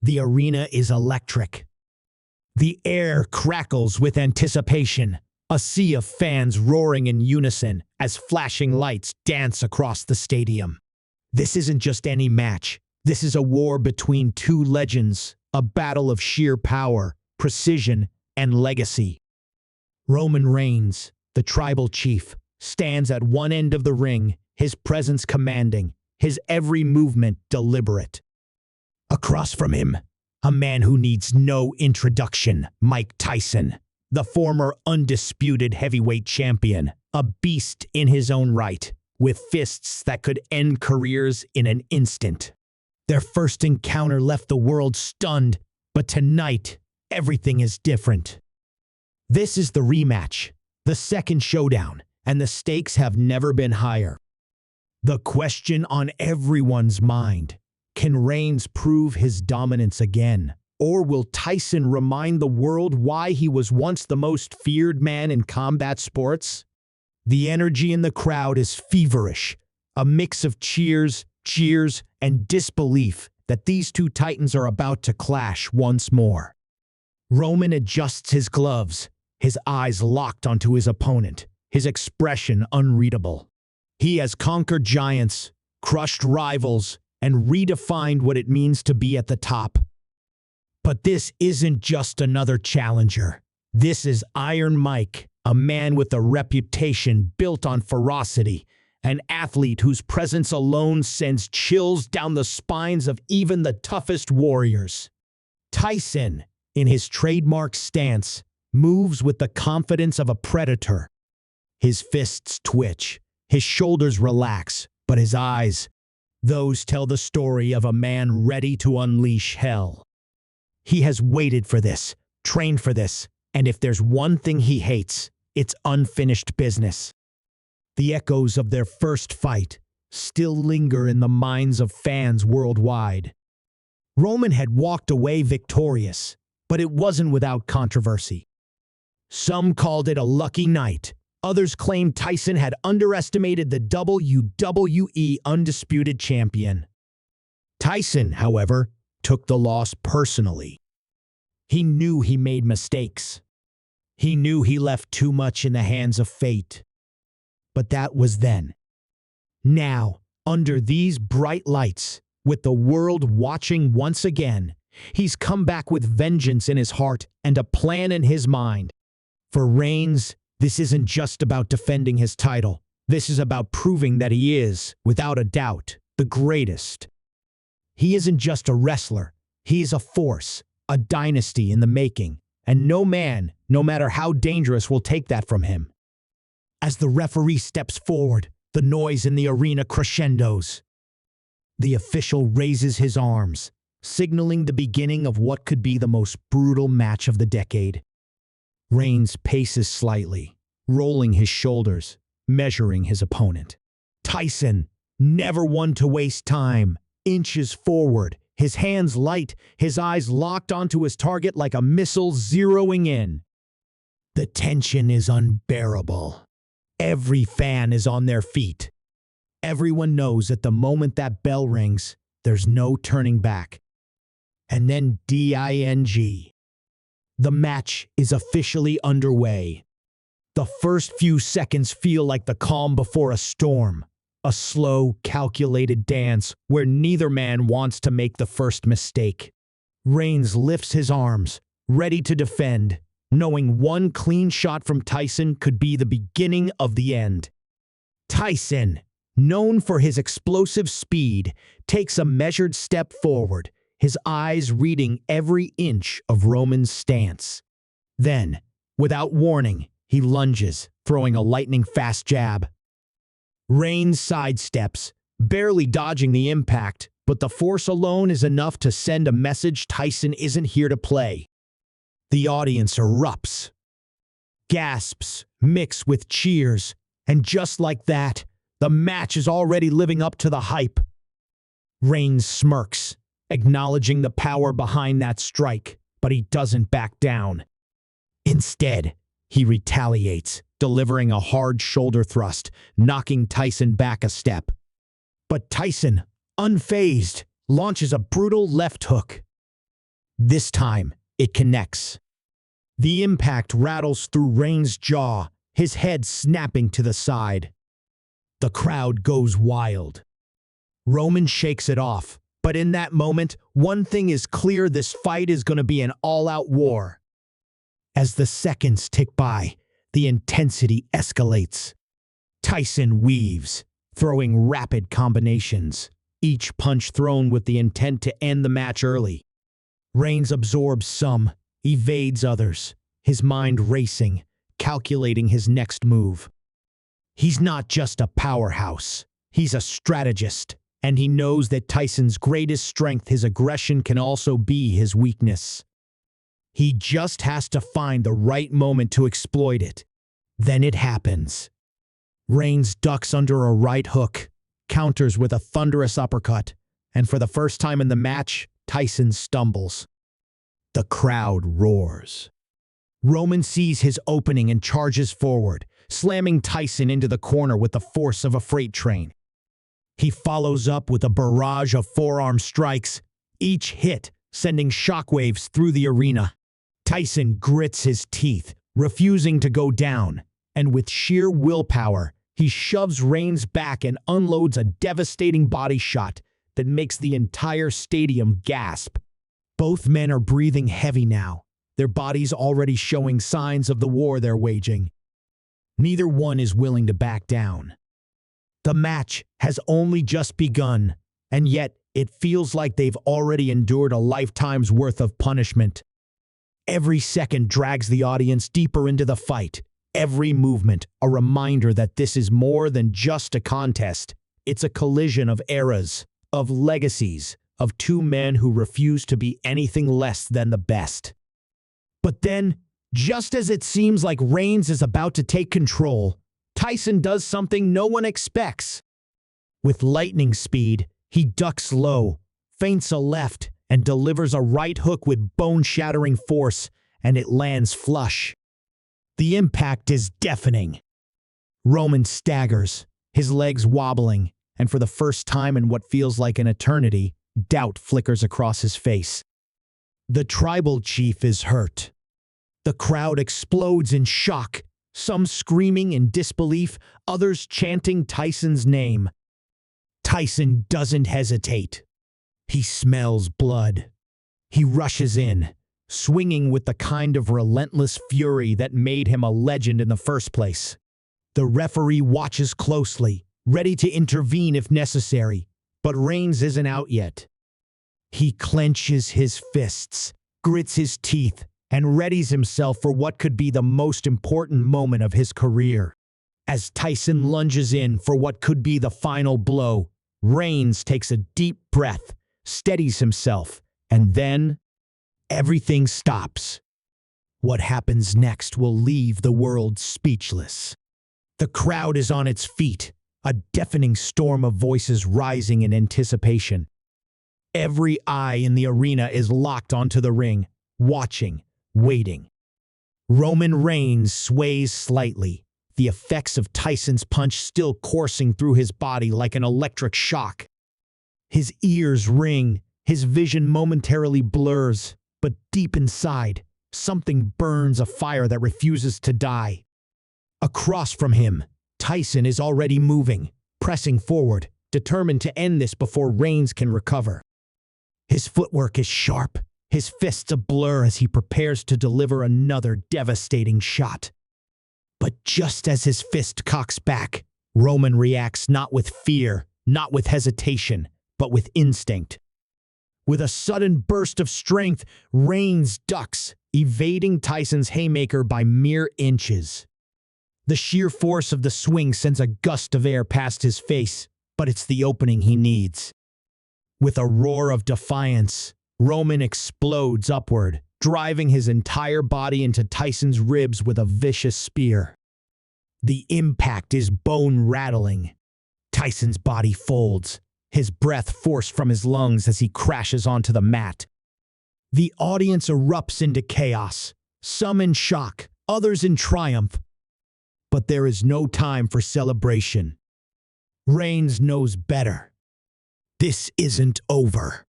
The arena is electric. The air crackles with anticipation, a sea of fans roaring in unison as flashing lights dance across the stadium. This isn't just any match. This is a war between two legends, a battle of sheer power, precision, and legacy. Roman Reigns, the tribal chief, stands at one end of the ring, his presence commanding, his every movement deliberate. Across from him, a man who needs no introduction, Mike Tyson, the former undisputed heavyweight champion, a beast in his own right, with fists that could end careers in an instant. Their first encounter left the world stunned, but tonight, everything is different. This is the rematch, the second showdown, and the stakes have never been higher. The question on everyone's mind: can Reigns prove his dominance again? Or will Tyson remind the world why he was once the most feared man in combat sports? The energy in the crowd is feverish, a mix of cheers, and disbelief that these two titans are about to clash once more. Roman adjusts his gloves, his eyes locked onto his opponent, his expression unreadable. He has conquered giants, crushed rivals, and redefined what it means to be at the top. But this isn't just another challenger. This is Iron Mike, a man with a reputation built on ferocity, an athlete whose presence alone sends chills down the spines of even the toughest warriors. Tyson, in his trademark stance, moves with the confidence of a predator. His fists twitch, his shoulders relax, but his eyes, those tell the story of a man ready to unleash hell. He has waited for this, trained for this, and if there's one thing he hates, it's unfinished business. The echoes of their first fight still linger in the minds of fans worldwide. Roman had walked away victorious, but it wasn't without controversy. Some called it a lucky night. Others claimed Tyson had underestimated the WWE undisputed champion. Tyson, however, took the loss personally. He knew he made mistakes. He knew he left too much in the hands of fate. But that was then. Now, under these bright lights, with the world watching once again, he's come back with vengeance in his heart and a plan in his mind. For Reigns, this isn't just about defending his title. This is about proving that he is, without a doubt, the greatest. He isn't just a wrestler. He is a force, a dynasty in the making, and no man, no matter how dangerous, will take that from him. As the referee steps forward, the noise in the arena crescendos. The official raises his arms, signaling the beginning of what could be the most brutal match of the decade. Reigns paces slightly, rolling his shoulders, measuring his opponent. Tyson, never one to waste time, inches forward, his hands light, his eyes locked onto his target like a missile zeroing in. The tension is unbearable. Every fan is on their feet. Everyone knows at the moment that bell rings, there's no turning back. And then ding. The match is officially underway. The first few seconds feel like the calm before a storm, a slow, calculated dance where neither man wants to make the first mistake. Reigns lifts his arms, ready to defend, knowing one clean shot from Tyson could be the beginning of the end. Tyson, known for his explosive speed, takes a measured step forward, his eyes reading every inch of Roman's stance. Then, without warning, he lunges, throwing a lightning-fast jab. Reigns sidesteps, barely dodging the impact, but the force alone is enough to send a message Tyson isn't here to play. The audience erupts. Gasps mix with cheers, and just like that, the match is already living up to the hype. Reigns smirks, acknowledging the power behind that strike, but he doesn't back down. Instead, he retaliates, delivering a hard shoulder thrust, knocking Tyson back a step. But Tyson, unfazed, launches a brutal left hook. This time, it connects. The impact rattles through Reigns' jaw, his head snapping to the side. The crowd goes wild. Roman shakes it off, but in that moment, one thing is clear: this fight is going to be an all-out war. As the seconds tick by, the intensity escalates. Tyson weaves, throwing rapid combinations, each punch thrown with the intent to end the match early. Reigns absorbs some, evades others, his mind racing, calculating his next move. He's not just a powerhouse, he's a strategist, and he knows that Tyson's greatest strength, his aggression, can also be his weakness. He just has to find the right moment to exploit it. Then it happens. Reigns ducks under a right hook, counters with a thunderous uppercut, and for the first time in the match, Tyson stumbles. The crowd roars. Roman sees his opening and charges forward, slamming Tyson into the corner with the force of a freight train. He follows up with a barrage of forearm strikes, each hit sending shockwaves through the arena. Tyson grits his teeth, refusing to go down, and with sheer willpower, he shoves Reigns back and unloads a devastating body shot that makes the entire stadium gasp. Both men are breathing heavy now, their bodies already showing signs of the war they're waging. Neither one is willing to back down. The match has only just begun, and yet it feels like they've already endured a lifetime's worth of punishment. Every second drags the audience deeper into the fight. Every movement, a reminder that this is more than just a contest. It's a collision of eras, of legacies, of two men who refuse to be anything less than the best. But then, just as it seems like Reigns is about to take control, Tyson does something no one expects. With lightning speed, he ducks low, feints a left, and delivers a right hook with bone-shattering force, and it lands flush. The impact is deafening. Roman staggers, his legs wobbling, and for the first time in what feels like an eternity, doubt flickers across his face. The tribal chief is hurt. The crowd explodes in shock, some screaming in disbelief, others chanting Tyson's name. Tyson doesn't hesitate. He smells blood. He rushes in, swinging with the kind of relentless fury that made him a legend in the first place. The referee watches closely, ready to intervene if necessary, but Reigns isn't out yet. He clenches his fists, grits his teeth, and readies himself for what could be the most important moment of his career. As Tyson lunges in for what could be the final blow, Reigns takes a deep breath, steadies himself, and then everything stops. What happens next will leave the world speechless. The crowd is on its feet, a deafening storm of voices rising in anticipation. Every eye in the arena is locked onto the ring, watching, waiting. Roman Reigns sways slightly, the effects of Tyson's punch still coursing through his body like an electric shock. His ears ring, his vision momentarily blurs, but deep inside, something burns a fire that refuses to die. Across from him, Tyson is already moving, pressing forward, determined to end this before Reigns can recover. His footwork is sharp, his fists a blur as he prepares to deliver another devastating shot. But just as his fist cocks back, Roman reacts not with fear, not with hesitation, but with instinct. With a sudden burst of strength, Reigns ducks, evading Tyson's haymaker by mere inches. The sheer force of the swing sends a gust of air past his face, but it's the opening he needs. With a roar of defiance, Roman explodes upward, driving his entire body into Tyson's ribs with a vicious spear. The impact is bone-rattling. Tyson's body folds, his breath forced from his lungs as he crashes onto the mat. The audience erupts into chaos, some in shock, others in triumph. But there is no time for celebration. Reigns knows better. This isn't over.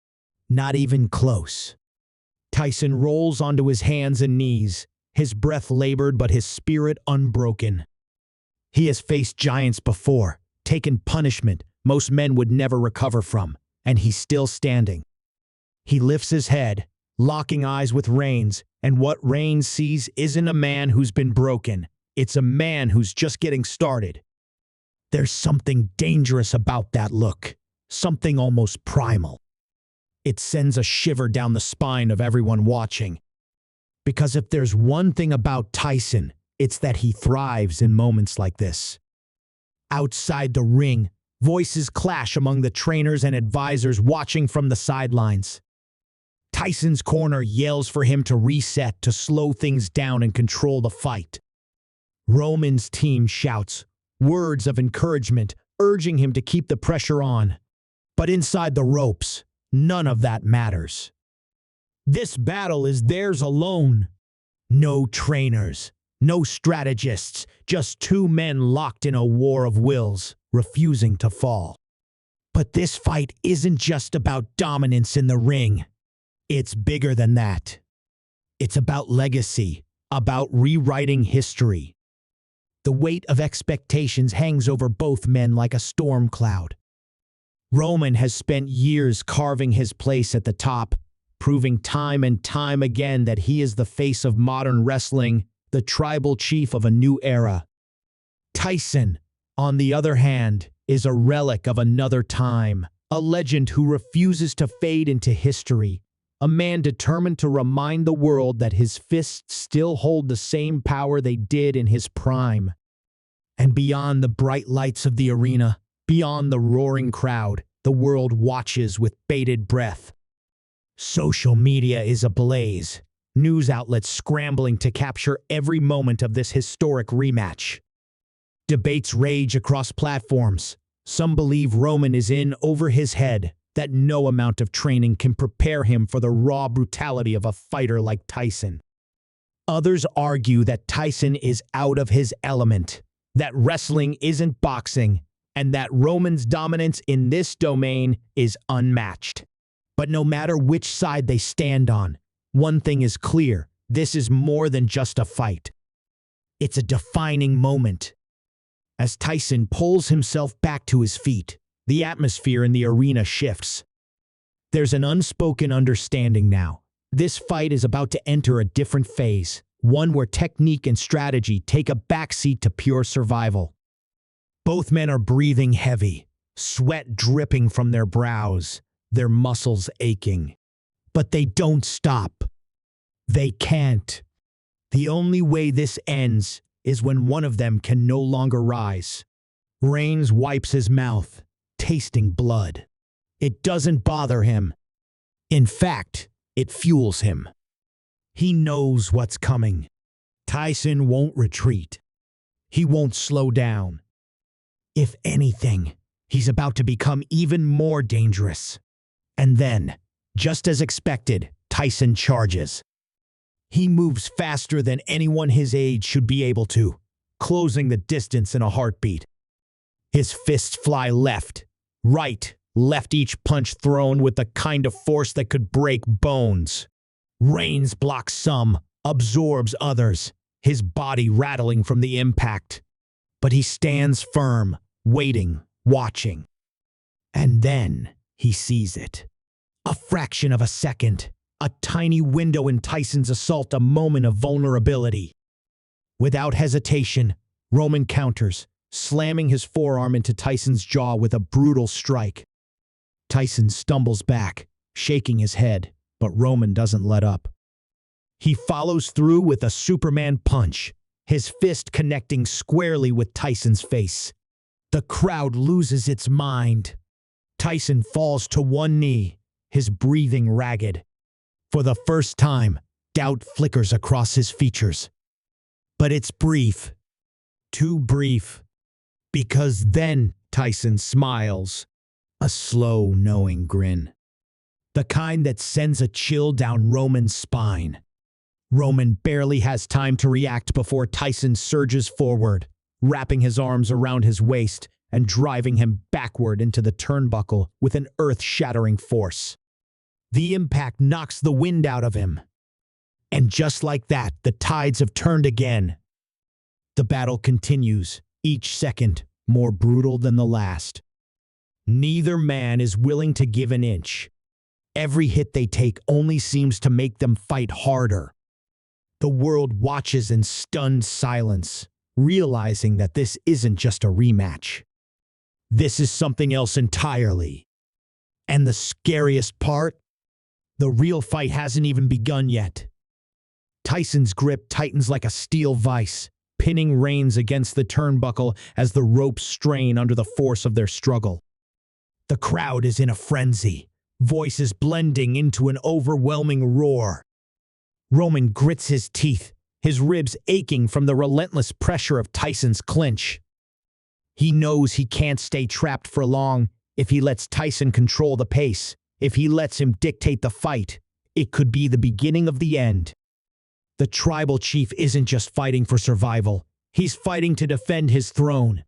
Not even close. Tyson rolls onto his hands and knees, his breath labored but his spirit unbroken. He has faced giants before, taken punishment most men would never recover from, and he's still standing. He lifts his head, locking eyes with Reigns, and what Reigns sees isn't a man who's been broken. It's a man who's just getting started. There's something dangerous about that look, something almost primal. It sends a shiver down the spine of everyone watching. Because if there's one thing about Tyson, it's that he thrives in moments like this. Outside the ring, voices clash among the trainers and advisors watching from the sidelines. Tyson's corner yells for him to reset, to slow things down and control the fight. Roman's team shouts words of encouragement, urging him to keep the pressure on. But inside the ropes, none of that matters. This battle is theirs alone. No trainers, no strategists, just two men locked in a war of wills, refusing to fall. But this fight isn't just about dominance in the ring. It's bigger than that. It's about legacy, about rewriting history. The weight of expectations hangs over both men like a storm cloud. Roman has spent years carving his place at the top, proving time and time again that he is the face of modern wrestling, the tribal chief of a new era. Tyson, on the other hand, is a relic of another time, a legend who refuses to fade into history, a man determined to remind the world that his fists still hold the same power they did in his prime. And beyond the bright lights of the arena, beyond the roaring crowd, the world watches with bated breath. Social media is ablaze, news outlets scrambling to capture every moment of this historic rematch. Debates rage across platforms. Some believe Roman is in over his head, that no amount of training can prepare him for the raw brutality of a fighter like Tyson. Others argue that Tyson is out of his element, that wrestling isn't boxing, and that Roman's dominance in this domain is unmatched. But no matter which side they stand on, one thing is clear: this is more than just a fight. It's a defining moment. As Tyson pulls himself back to his feet, the atmosphere in the arena shifts. There's an unspoken understanding now. This fight is about to enter a different phase, one where technique and strategy take a backseat to pure survival. Both men are breathing heavy, sweat dripping from their brows, their muscles aching. But they don't stop. They can't. The only way this ends is when one of them can no longer rise. Reigns wipes his mouth, tasting blood. It doesn't bother him. In fact, it fuels him. He knows what's coming. Tyson won't retreat. He won't slow down. If anything, he's about to become even more dangerous. And then, just as expected, Tyson charges. He moves faster than anyone his age should be able to, closing the distance in a heartbeat. His fists fly left, right, left, each punch thrown with the kind of force that could break bones. Reigns blocks some, absorbs others, his body rattling from the impact. But he stands firm, waiting, watching. And then he sees it. A fraction of a second, a tiny window in Tyson's assault, a moment of vulnerability. Without hesitation, Roman counters, slamming his forearm into Tyson's jaw with a brutal strike. Tyson stumbles back, shaking his head, but Roman doesn't let up. He follows through with a Superman punch, his fist connecting squarely with Tyson's face. The crowd loses its mind. Tyson falls to one knee, his breathing ragged. For the first time, doubt flickers across his features. But it's brief. Too brief. Because then Tyson smiles, a slow, knowing grin. The kind that sends a chill down Roman's spine. Roman barely has time to react before Tyson surges forward, wrapping his arms around his waist and driving him backward into the turnbuckle with an earth-shattering force. The impact knocks the wind out of him, And just like that, the tides have turned again. The battle continues, each second more brutal than the last. Neither man is willing to give an inch. Every hit they take only seems to make them fight harder. The world watches in stunned silence, realizing that this isn't just a rematch. This is something else entirely. And the scariest part? The real fight hasn't even begun yet. Tyson's grip tightens like a steel vice, pinning reins against the turnbuckle as the ropes strain under the force of their struggle. The crowd is in a frenzy, voices blending into an overwhelming roar. Roman grits his teeth, his ribs aching from the relentless pressure of Tyson's clinch. He knows he can't stay trapped for long if he lets Tyson control the pace. If he lets him dictate the fight, it could be the beginning of the end. The tribal chief isn't just fighting for survival, he's fighting to defend his throne.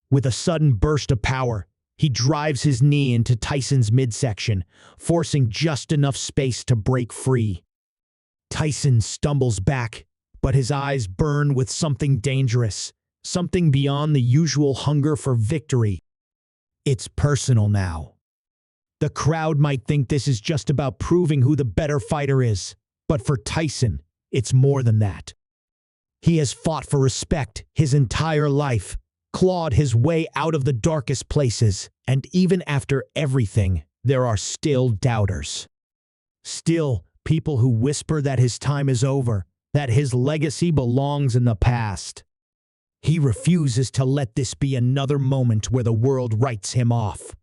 With a sudden burst of power, he drives his knee into Tyson's midsection, forcing just enough space to break free. Tyson stumbles back, but his eyes burn with something dangerous, something beyond the usual hunger for victory. It's personal now. The crowd might think this is just about proving who the better fighter is, but for Tyson, it's more than that. He has fought for respect his entire life, clawed his way out of the darkest places, and even after everything, there are still doubters. Still, people who whisper that his time is over, that his legacy belongs in the past. He refuses to let this be another moment where the world writes him off.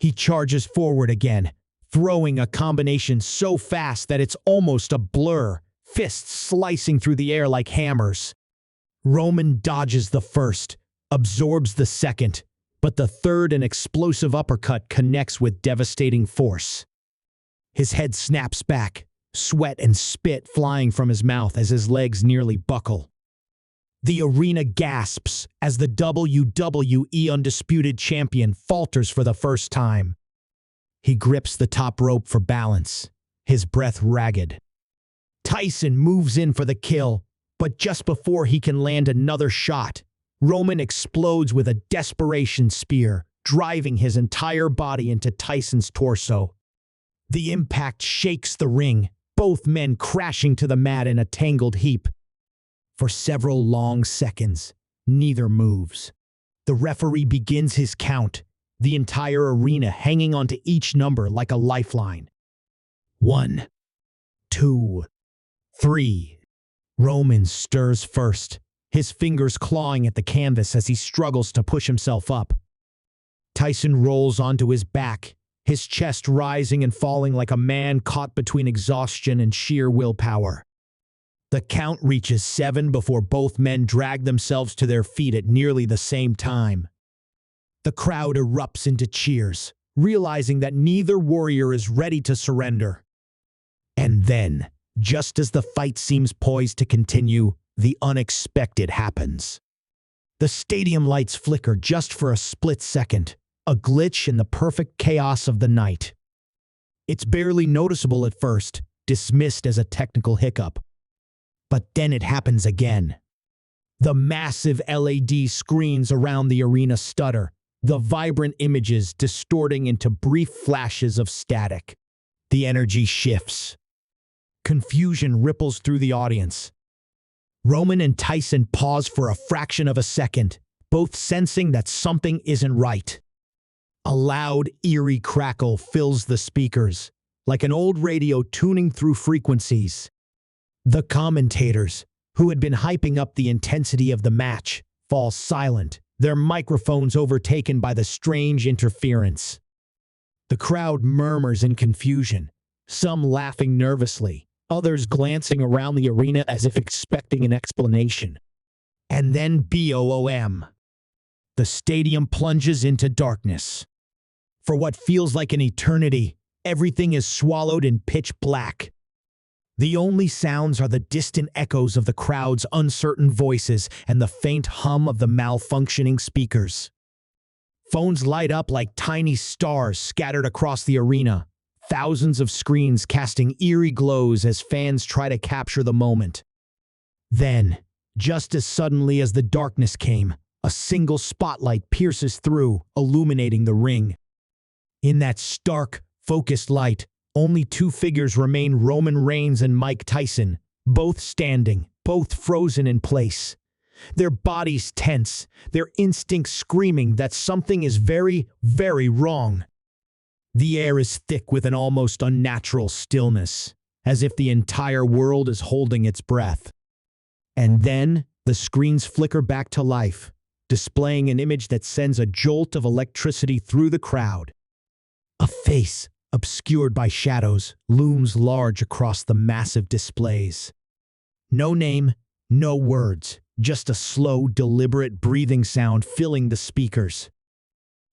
He charges forward again, throwing a combination so fast that it's almost a blur, fists slicing through the air like hammers. Roman dodges the first, absorbs the second, but the third and explosive uppercut connects with devastating force. His head snaps back, sweat and spit flying from his mouth as his legs nearly buckle. The arena gasps as the WWE Undisputed Champion falters for the first time. He grips the top rope for balance, his breath ragged. Tyson moves in for the kill, but just before he can land another shot, Roman explodes with a desperation spear, driving his entire body into Tyson's torso. The impact shakes the ring, both men crashing to the mat in a tangled heap. For several long seconds, neither moves. The referee begins his count, the entire arena hanging onto each number like a lifeline. 1, 2, 3. Roman stirs first, his fingers clawing at the canvas as he struggles to push himself up. Tyson rolls onto his back, his chest rising and falling like a man caught between exhaustion and sheer willpower. The count reaches 7 before both men drag themselves to their feet at nearly the same time. The crowd erupts into cheers, realizing that neither warrior is ready to surrender. And then, just as the fight seems poised to continue, the unexpected happens. The stadium lights flicker just for a split second, a glitch in the perfect chaos of the night. It's barely noticeable at first, dismissed as a technical hiccup. But then it happens again. The massive LED screens around the arena stutter, the vibrant images distorting into brief flashes of static. The energy shifts. Confusion ripples through the audience. Roman and Tyson pause for a fraction of a second, both sensing that something isn't right. A loud, eerie crackle fills the speakers, like an old radio tuning through frequencies. The commentators, who had been hyping up the intensity of the match, fall silent, their microphones overtaken by the strange interference. The crowd murmurs in confusion, some laughing nervously, others glancing around the arena as if expecting an explanation. And then BOOM. The stadium plunges into darkness. For what feels like an eternity, everything is swallowed in pitch black. The only sounds are the distant echoes of the crowd's uncertain voices and the faint hum of the malfunctioning speakers. Phones light up like tiny stars scattered across the arena, thousands of screens casting eerie glows as fans try to capture the moment. Then, just as suddenly as the darkness came, a single spotlight pierces through, illuminating the ring. In that stark, focused light, only two figures remain: Roman Reigns and Mike Tyson, both standing, both frozen in place. Their bodies tense, their instincts screaming that something is very, very wrong. The air is thick with an almost unnatural stillness, as if the entire world is holding its breath. And then, the screens flicker back to life, displaying an image that sends a jolt of electricity through the crowd. A face, obscured by shadows, looms large across the massive displays. No name, no words, just a slow, deliberate breathing sound filling the speakers.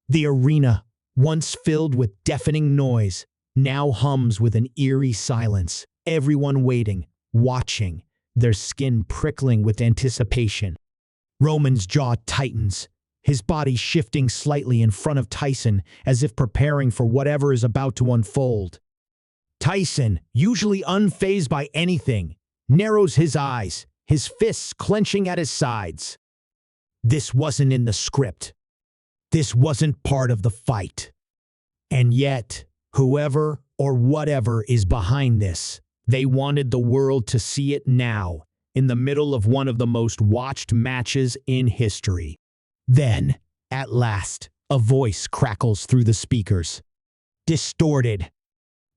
The arena, once filled with deafening noise, now hums with an eerie silence, everyone waiting, watching, their skin prickling with anticipation. Roman's jaw tightens, his body shifting slightly in front of Tyson as if preparing for whatever is about to unfold. Tyson, usually unfazed by anything, narrows his eyes, his fists clenching at his sides. This wasn't in the script. This wasn't part of the fight. And yet, whoever or whatever is behind this, they wanted the world to see it now, in the middle of one of the most watched matches in history. Then, at last, a voice crackles through the speakers. Distorted.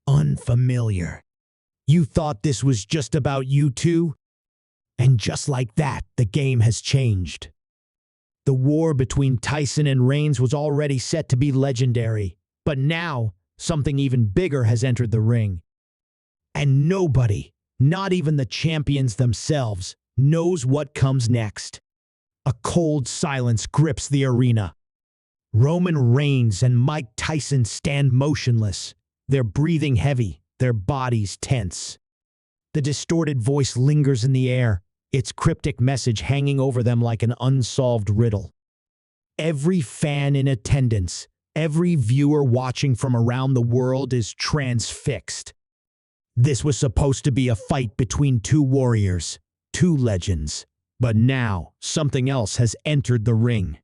Unfamiliar. You thought this was just about you two? And just like that, the game has changed. The war between Tyson and Reigns was already set to be legendary, but now, something even bigger has entered the ring. And nobody, not even the champions themselves, knows what comes next. A cold silence grips the arena. Roman Reigns and Mike Tyson stand motionless, their breathing heavy, their bodies tense. The distorted voice lingers in the air, its cryptic message hanging over them like an unsolved riddle. Every fan in attendance, every viewer watching from around the world is transfixed. This was supposed to be a fight between two warriors, two legends. But now, something else has entered the ring.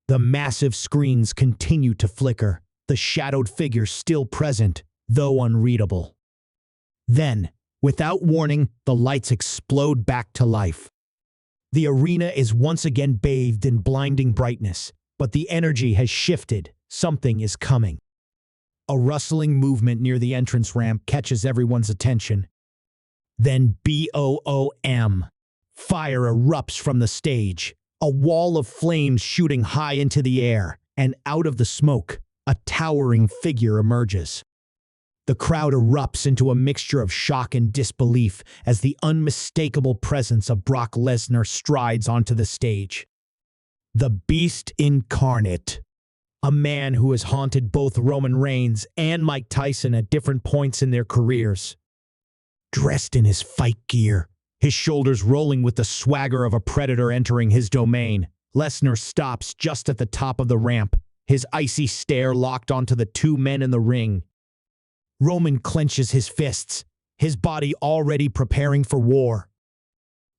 The massive screens continue to flicker, the shadowed figures still present, though unreadable. Then, without warning, the lights explode back to life. The arena is once again bathed in blinding brightness, but the energy has shifted. Something is coming. A rustling movement near the entrance ramp catches everyone's attention. Then BOOM. Fire erupts from the stage, a wall of flames shooting high into the air, and out of the smoke, a towering figure emerges. The crowd erupts into a mixture of shock and disbelief as the unmistakable presence of Brock Lesnar strides onto the stage. The Beast Incarnate. A man who has haunted both Roman Reigns and Mike Tyson at different points in their careers. Dressed in his fight gear, his shoulders rolling with the swagger of a predator entering his domain, Lesnar stops just at the top of the ramp, his icy stare locked onto the two men in the ring. Roman clenches his fists, his body already preparing for war.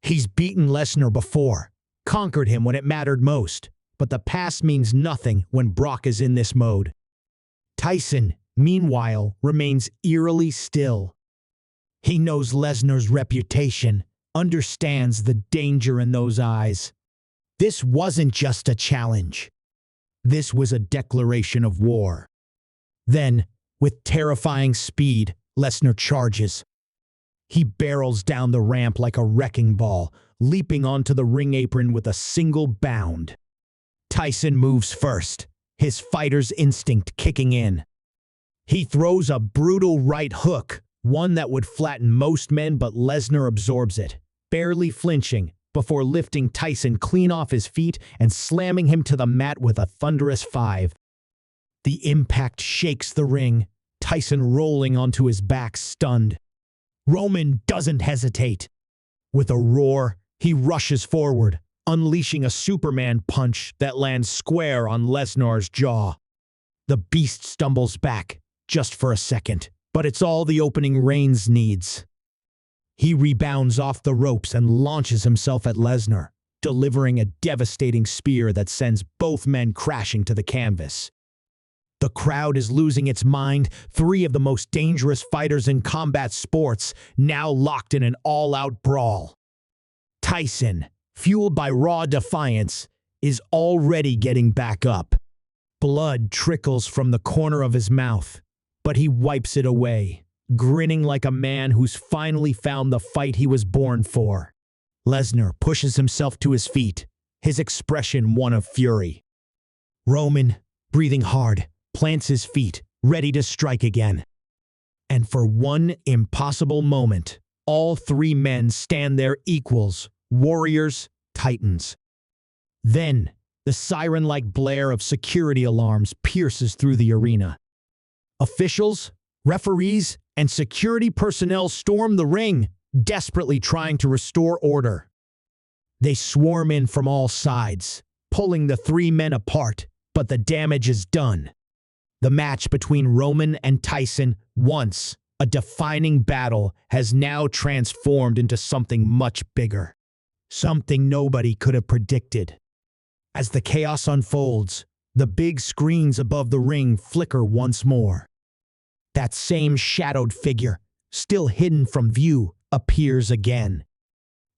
He's beaten Lesnar before, conquered him when it mattered most, but the past means nothing when Brock is in this mode. Tyson, meanwhile, remains eerily still. He knows Lesnar's reputation, understands the danger in those eyes. This wasn't just a challenge. This was a declaration of war. Then, with terrifying speed, Lesnar charges. He barrels down the ramp like a wrecking ball, leaping onto the ring apron with a single bound. Tyson moves first, his fighter's instinct kicking in. He throws a brutal right hook, one that would flatten most men, but Lesnar absorbs it, barely flinching, before lifting Tyson clean off his feet and slamming him to the mat with a thunderous 5. The impact shakes the ring, Tyson rolling onto his back stunned. Roman doesn't hesitate. With a roar, he rushes forward, unleashing a Superman punch that lands square on Lesnar's jaw. The beast stumbles back, just for a second, but it's all the opening reigns needs. He rebounds off the ropes and launches himself at Lesnar, delivering a devastating spear that sends both men crashing to the canvas. The crowd is losing its mind, three of the most dangerous fighters in combat sports now locked in an all-out brawl. Tyson, fueled by raw defiance, is already getting back up. Blood trickles from the corner of his mouth, but he wipes it away, grinning like a man who's finally found the fight he was born for. Lesnar pushes himself to his feet, his expression one of fury. Roman, breathing hard, plants his feet, ready to strike again. And for one impossible moment, all three men stand there equals, warriors, titans. Then, the siren-like blare of security alarms pierces through the arena. Officials, referees, and security personnel storm the ring, desperately trying to restore order. They swarm in from all sides, pulling the three men apart, but the damage is done. The match between Roman and Tyson, once a defining battle, has now transformed into something much bigger. Something nobody could have predicted. As the chaos unfolds, the big screens above the ring flicker once more. That same shadowed figure, still hidden from view, appears again.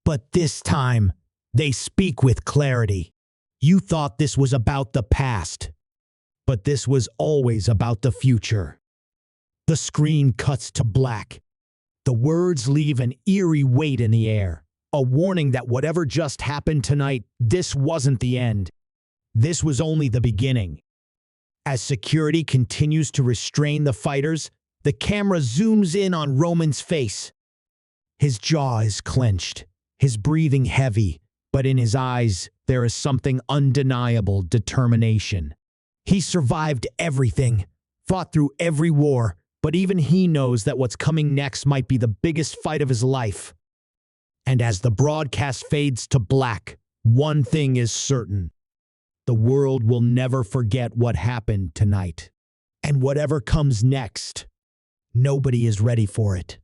But this time, they speak with clarity. You thought this was about the past, but this was always about the future. The screen cuts to black. The words leave an eerie weight in the air, a warning that whatever just happened tonight, this wasn't the end. This was only the beginning. As security continues to restrain the fighters, the camera zooms in on Roman's face. His jaw is clenched, his breathing heavy, but in his eyes there is something undeniable: determination. He survived everything, fought through every war, but even he knows that what's coming next might be the biggest fight of his life. And as the broadcast fades to black, one thing is certain: the world will never forget what happened tonight. And whatever comes next, nobody is ready for it.